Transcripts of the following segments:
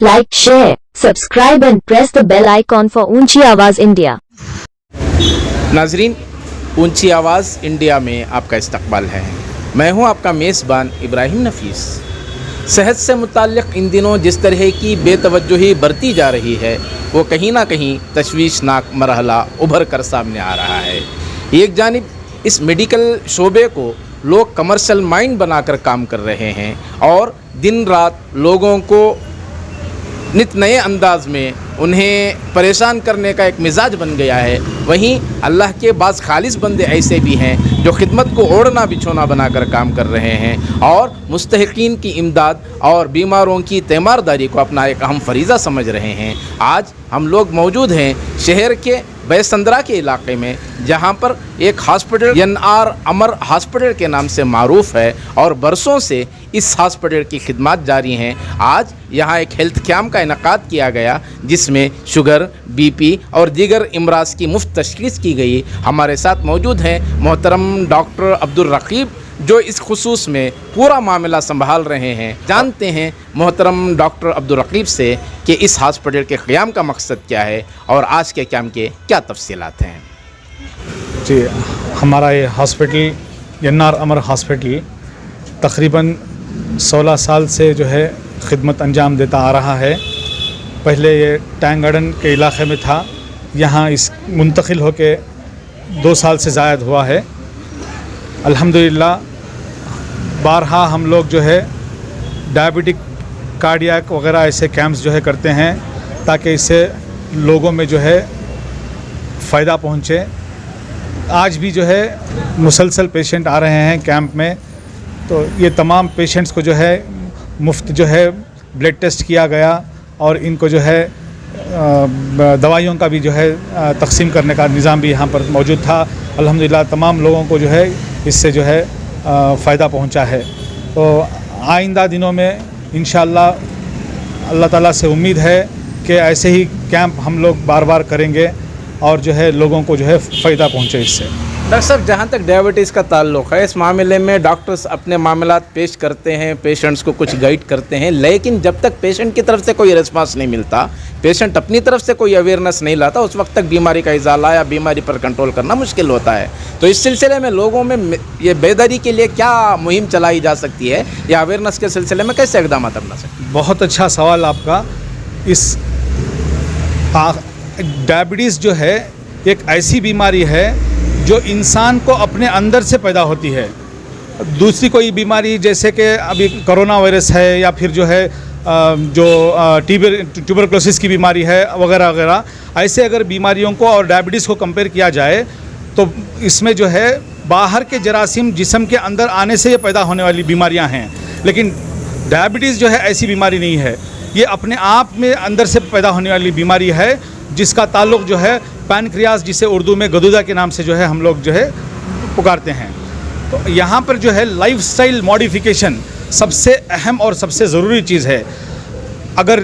like, share, subscribe and press the bell icon for ऊंची आवाज़ India. नाजरीन, ऊंची आवाज़ इंडिया में आपका इस्तकबाल है। मैं हूं आपका मेज़बान इब्राहिम नफीस। सेहत से मुताल्लिक़ इन दिनों जिस तरह की बेतवज्जुही बरती जा रही है, वो कहीं ना कहीं तशवीशनाक मरहला उभर कर सामने आ रहा है। एक जानिब इस मेडिकल शोबे को लोग कमर्शियल माइंड बनाकर काम कर रहे हैं और दिन रात लोगों को नित नए अंदाज में उन्हें परेशान करने का एक मिजाज बन गया है। वहीं अल्लाह के बाज़ खालिस बंदे ऐसे भी हैं जो खिदमत को ओढ़ना बिछोना बनाकर काम कर रहे हैं और मुस्तहिकीन की इमदाद और बीमारों की तीमारदारी को अपना एक अहम फरीज़ा समझ रहे हैं। आज हम लोग मौजूद हैं शहर के बैसंदरा के इलाके में, जहां पर एक हॉस्पिटल एनआर अमर हॉस्पिटल के नाम से मारूफ़ है और बरसों से इस हॉस्पिटल की खिदमत जारी हैं। आज यहां एक हेल्थ कैंप का इनकाद किया गया जिसमें शुगर, बीपी और दीगर इमराज की मुफ्त तशख़ीस की गई। हमारे साथ मौजूद हैं मोहतरम डॉक्टर अब्दुल रकीब, जो इस खुसूस में पूरा मामला संभाल रहे हैं। जानते हैं मोहतरम डॉक्टर अब्दुल रकीब से कि इस हॉस्पिटल के क़याम का मकसद क्या है और आज के कैंप के क्या तफसीलात हैं। जी, हमारा ये हॉस्पिटल एनआर अमर हॉस्पिटल तकरीबन 16 साल से जो है खिदमत अंजाम देता आ रहा है। पहले ये टैंक गार्डन के इलाके में था, यहाँ इस मुंतकिल होके 2 साल से ज़ायद हुआ है। अल्हम्दुलिल्लाह बारहा हम लोग जो है डायबिटिक, कार्डियक वगैरह ऐसे कैंप्स जो है करते हैं ताकि इससे लोगों में जो है फ़ायदा पहुँचे। आज भी जो है मुसलसल पेशेंट आ रहे हैं कैंप में, तो ये तमाम पेशेंट्स को जो है मुफ्त जो है ब्लड टेस्ट किया गया और इनको जो है दवाइयों का भी जो है तकसीम करने का निज़ाम भी यहाँ पर मौजूद था। अल्हम्दुलिल्लाह तमाम लोगों को जो है इससे जो है फ़ायदा पहुँचा है। तो आइंदा दिनों में इंशाअल्लाह अल्लाह ताला से उम्मीद है कि ऐसे ही कैंप हम लोग बार बार करेंगे और जो है लोगों को जो है फ़ायदा पहुँचे इससे। डॉक्टर साहब, जहाँ तक डायबिटीज़ का ताल्लुक़ है, इस मामले में डॉक्टर्स अपने मामलात पेश करते हैं, पेशेंट्स को कुछ गाइड करते हैं, लेकिन जब तक पेशेंट की तरफ से कोई रिस्पांस नहीं मिलता, पेशेंट अपनी तरफ से कोई अवेयरनेस नहीं लाता, उस वक्त तक बीमारी का इजाला या बीमारी पर कंट्रोल करना मुश्किल होता है। तो इस सिलसिले में लोगों में ये बेदारी के लिए क्या मुहिम चलाई जा सकती है या अवेयरनेस के सिलसिले में कैसे इक़दाम अपना सकते हैं? बहुत अच्छा सवाल आपका। इस डायबिटीज़ जो है एक ऐसी बीमारी है जो इंसान को अपने अंदर से पैदा होती है। दूसरी कोई बीमारी जैसे कि अभी कोरोना वायरस है या फिर जो है जो ट्यूबरक्लोसिस की बीमारी है वगैरह वगैरह, ऐसे अगर बीमारियों को और डायबिटीज़ को कंपेयर किया जाए तो इसमें जो है बाहर के जरासीम जिस्म के अंदर आने से ये पैदा होने वाली बीमारियां हैं, लेकिन डायबिटीज़ जो है ऐसी बीमारी नहीं है। ये अपने आप में अंदर से पैदा होने वाली बीमारी है जिसका ताल्लुक़ जो है पैनक्रियास, जिसे उर्दू में गदूदा के नाम से जो है हम लोग जो है पुकारते हैं। तो यहाँ पर जो है लाइफस्टाइल मॉडिफिकेशन सबसे अहम और सबसे ज़रूरी चीज़ है। अगर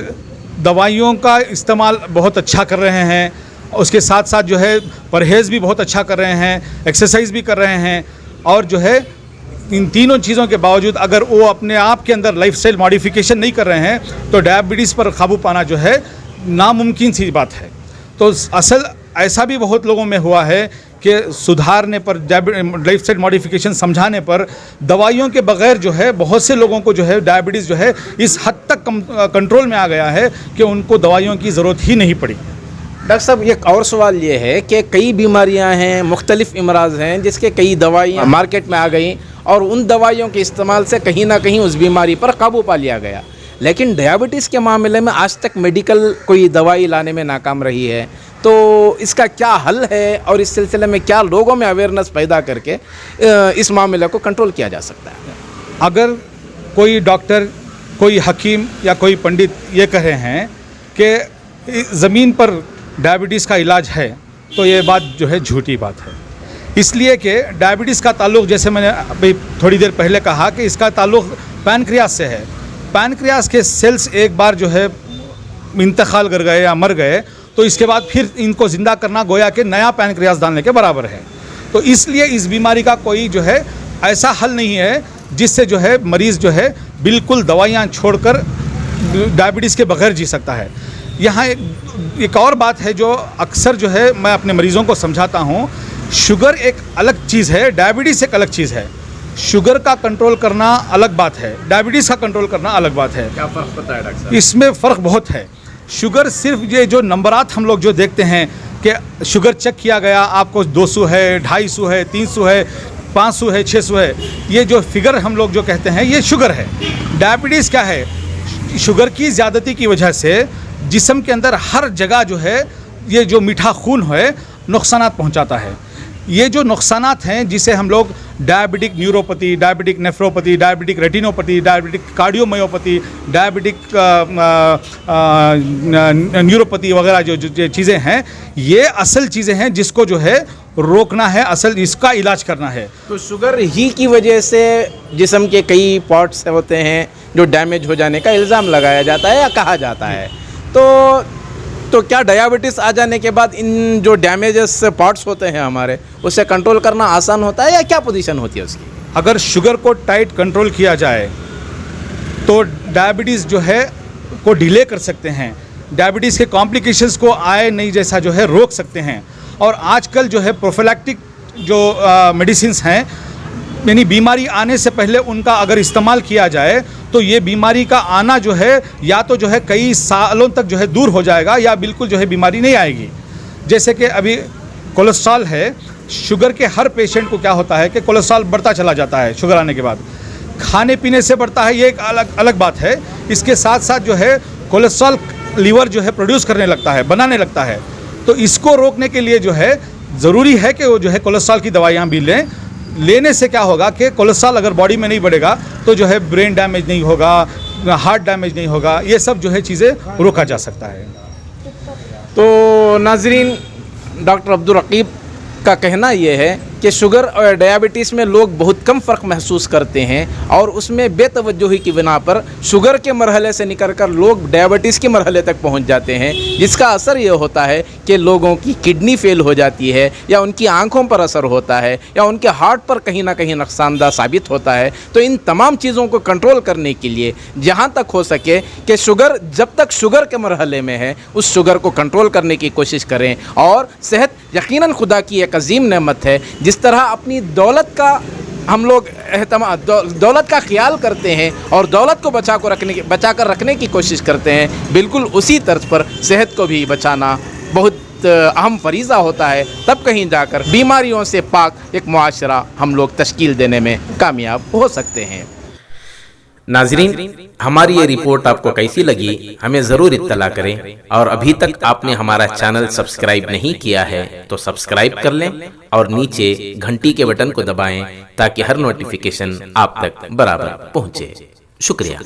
दवाइयों का इस्तेमाल बहुत अच्छा कर रहे हैं, उसके साथ साथ जो है परहेज़ भी बहुत अच्छा कर रहे हैं, एक्सरसाइज भी कर रहे हैं, और जो है इन तीनों चीज़ों के बावजूद अगर वो अपने आप के अंदर लाइफस्टाइल मॉडिफिकेशन नहीं कर रहे हैं तो डायबिटीज़ पर काबू पाना जो है नामुमकिन सी बात है। तो असल ऐसा भी बहुत लोगों में हुआ है कि सुधारने पर, लाइफस्टाइल मॉडिफिकेशन समझाने पर, दवाइयों के बग़ैर जो है बहुत से लोगों को जो है डायबिटीज़ जो है इस हद तक कंट्रोल में आ गया है कि उनको दवाइयों की ज़रूरत ही नहीं पड़ी। डॉक्टर साहब, एक और सवाल ये है कि कई बीमारियां हैं, मुख्तलिफ़ इमराज हैं जिसके कई दवाइयाँ मार्केट में आ गई और उन दवाइयों के इस्तेमाल से कहीं ना कहीं उस बीमारी पर काबू पा लिया गया, लेकिन डायबिटीज़ के मामले में आज तक मेडिकल कोई दवाई लाने में नाकाम रही है। तो इसका क्या हल है और इस सिलसिले में क्या लोगों में अवेयरनेस पैदा करके इस मामले को कंट्रोल किया जा सकता है? अगर कोई डॉक्टर, कोई हकीम या कोई पंडित ये कह रहे हैं कि ज़मीन पर डायबिटीज़ का इलाज है तो ये बात जो है झूठी बात है। इसलिए कि डायबिटीज़ का ताल्लुक़, जैसे मैंने अभी थोड़ी देर पहले कहा, कि इसका ताल्लुक़ पैनक्रियास से है। पैनक्रियास के सेल्स एक बार जो है इंतकाल कर गए या मर गए तो इसके बाद फिर इनको ज़िंदा करना गोया कि नया पैनक्रियास डालने के बराबर है। तो इसलिए इस बीमारी का कोई जो है ऐसा हल नहीं है जिससे जो है मरीज़ जो है बिल्कुल दवाइयाँ छोड़कर डायबिटीज़ के बगैर जी सकता है। यहाँ एक और बात है जो अक्सर जो है मैं अपने मरीज़ों को समझाता हूँ, शुगर एक अलग चीज़ है, डायबिटीज़ एक अलग चीज़ है। शुगर का कंट्रोल करना अलग बात है, डायबिटीज़ का कंट्रोल करना अलग बात है। क्या फ़र्क पता है डॉक्टर साहब? इसमें फ़र्क बहुत है। शुगर सिर्फ ये जो नंबरात हम लोग जो देखते हैं कि शुगर चेक किया गया, आपको 200 है, 250 है, 300 है, 500 है, 600 है, ये जो फिगर हम लोग जो कहते हैं ये शुगर है। डायबिटीज़ क्या है? शुगर की ज़्यादती की वजह से जिस्म के अंदर हर जगह जो है ये जो मीठा खून है नुकसानात पहुंचाता है। ये जो नुकसानात हैं जिसे हम लोग diabetic neuropathy, diabetic nephropathy, diabetic retinopathy, diabetic cardiomyopathy, diabetic neuropathy वगैरह जो चीज़ें हैं, ये असल चीज़ें हैं जिसको जो है रोकना है, असल इसका इलाज करना है। तो शुगर ही की वजह से जिस्म के कई पार्ट्स होते हैं जो डैमेज हो जाने का इल्ज़ाम लगाया जाता है या कहा जाता है, तो क्या डायबिटीज़ आ जाने के बाद इन जो डैमेजेस पार्ट्स होते हैं हमारे, उससे कंट्रोल करना आसान होता है या क्या पोजीशन होती है उसकी? अगर शुगर को टाइट कंट्रोल किया जाए तो डायबिटीज़ जो है को डिले कर सकते हैं, डायबिटीज़ के कॉम्प्लिकेशंस को आए नहीं जैसा जो है रोक सकते हैं। और आजकल जो है प्रोफिलैक्टिक जो मेडिसिन्स हैं, यानी बीमारी आने से पहले उनका अगर इस्तेमाल किया जाए तो ये बीमारी का आना जो है या तो जो है कई सालों तक जो है दूर हो जाएगा या बिल्कुल जो है बीमारी नहीं आएगी। जैसे कि अभी कोलेस्ट्रॉल है, शुगर के हर पेशेंट को क्या होता है कि कोलेस्ट्रॉल बढ़ता चला जाता है शुगर आने के बाद, खाने पीने से बढ़ता है, ये एक अलग बात है। इसके साथ साथ जो है कोलेस्ट्रॉल लीवर जो है प्रोड्यूस करने लगता है, बनाने लगता है। तो इसको रोकने के लिए जो है ज़रूरी है कि वो जो है कोलेस्ट्रॉल की दवाइयाँ भी लें। लेने से क्या होगा कि कोलेस्ट्रॉल अगर बॉडी में नहीं बढ़ेगा तो जो है ब्रेन डैमेज नहीं होगा, हार्ट डैमेज नहीं होगा, ये सब जो है चीज़ें रोका जा सकता है। तो नाजरीन, डॉक्टर अब्दुल रकीब का कहना ये है कि शुगर और डायबिटीज़ में लोग बहुत कम फ़र्क महसूस करते हैं और उसमें बेतवज्जोही की बिना पर शुगर के मरहले से निकल कर लोग डायबिटीज़ के मरहले तक पहुंच जाते हैं, जिसका असर ये होता है कि लोगों की किडनी फेल हो जाती है या उनकी आंखों पर असर होता है या उनके हार्ट पर कहीं ना कहीं नुकसानदा साबित होता है। तो इन तमाम चीज़ों को कंट्रोल करने के लिए जहाँ तक हो सके कि शुगर जब तक शुगर के मरहले में है उस शुगर को कंट्रोल करने की कोशिश करें। और सेहत यकीनन खुदा की एक अजीम नेमत है। जिस तरह अपनी दौलत का हम लोग दौलत का ख्याल करते हैं और दौलत को बचा कर रखने की कोशिश करते हैं, बिल्कुल उसी तर्ज पर सेहत को भी बचाना बहुत अहम फरीज़ा होता है। तब कहीं जाकर बीमारियों से पाक एक मुआशरा हम लोग तश्कील देने में कामयाब हो सकते हैं। नाजरीन, हमारी ये रिपोर्ट आपको कैसी लगी हमें ज़रूर इत्तला करें, और अभी तक आपने हमारा चैनल सब्सक्राइब नहीं किया है तो सब्सक्राइब कर लें और नीचे घंटी के बटन को दबाएं ताकि हर नोटिफिकेशन आप तक बराबर पहुंचे। शुक्रिया।